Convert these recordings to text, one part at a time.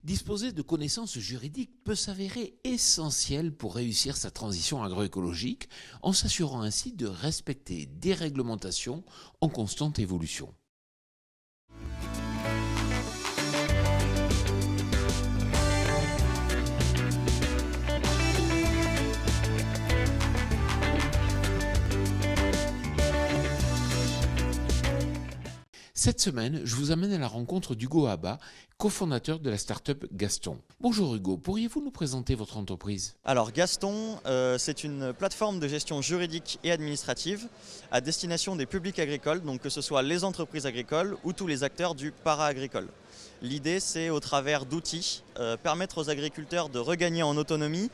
Disposer de connaissances juridiques peut s'avérer essentiel pour réussir sa transition agroécologique en s'assurant ainsi de respecter des réglementations en constante évolution. Cette semaine, je vous amène à la rencontre d'Hugo Abba, cofondateur de la start-up Gaston. Bonjour Hugo, pourriez-vous nous présenter votre entreprise ? Alors Gaston, c'est une plateforme de gestion juridique et administrative à destination des publics agricoles, donc que ce soit les entreprises agricoles ou tous les acteurs du para-agricole. L'idée, c'est au travers d'outils, permettre aux agriculteurs de regagner en autonomie,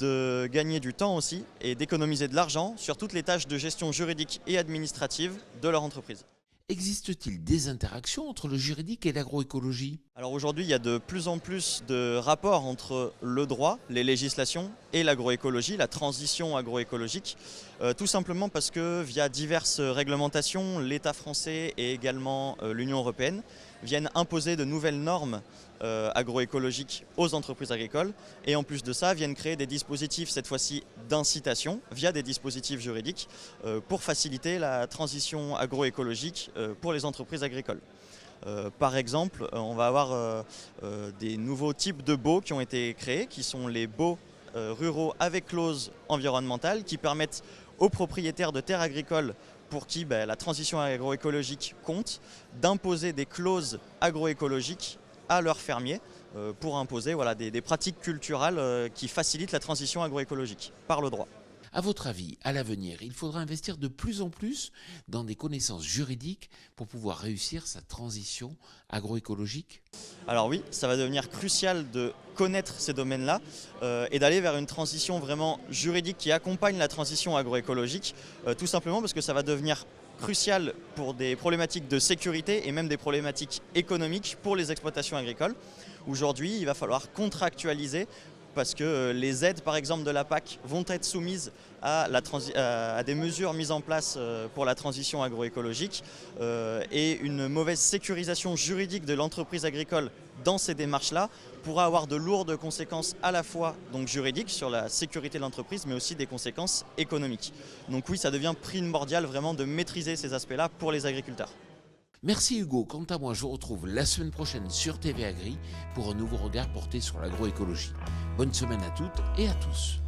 de gagner du temps aussi et d'économiser de l'argent sur toutes les tâches de gestion juridique et administrative de leur entreprise. Existe-t-il des interactions entre le juridique et l'agroécologie ? Alors aujourd'hui, il y a de plus en plus de rapports entre le droit, les législations et l'agroécologie, la transition agroécologique, tout simplement parce que via diverses réglementations, l'État français et également l'Union européenne viennent imposer de nouvelles normes agroécologiques aux entreprises agricoles et en plus de ça viennent créer des dispositifs cette fois-ci d'incitation via des dispositifs juridiques pour faciliter la transition agroécologique pour les entreprises agricoles. Par exemple, on va avoir des nouveaux types de baux qui ont été créés, qui sont les baux ruraux avec clause environnementale, qui permettent aux propriétaires de terres agricoles pour qui la transition agroécologique compte, d'imposer des clauses agroécologiques à leurs fermiers pour imposer des pratiques culturales qui facilitent la transition agroécologique par le droit. À votre avis, à l'avenir, il faudra investir de plus en plus dans des connaissances juridiques pour pouvoir réussir sa transition agroécologique ? Alors oui, ça va devenir crucial de connaître ces domaines-là et d'aller vers une transition vraiment juridique qui accompagne la transition agroécologique, tout simplement parce que ça va devenir crucial pour des problématiques de sécurité et même des problématiques économiques pour les exploitations agricoles. Aujourd'hui, il va falloir contractualiser parce que les aides, par exemple, de la PAC vont être soumises à des mesures mises en place pour la transition agroécologique et une mauvaise sécurisation juridique de l'entreprise agricole dans ces démarches-là pourra avoir de lourdes conséquences à la fois donc juridiques sur la sécurité de l'entreprise, mais aussi des conséquences économiques. Donc oui, ça devient primordial vraiment de maîtriser ces aspects-là pour les agriculteurs. Merci Hugo, quant à moi je vous retrouve la semaine prochaine sur TV Agri pour un nouveau regard porté sur l'agroécologie. Bonne semaine à toutes et à tous.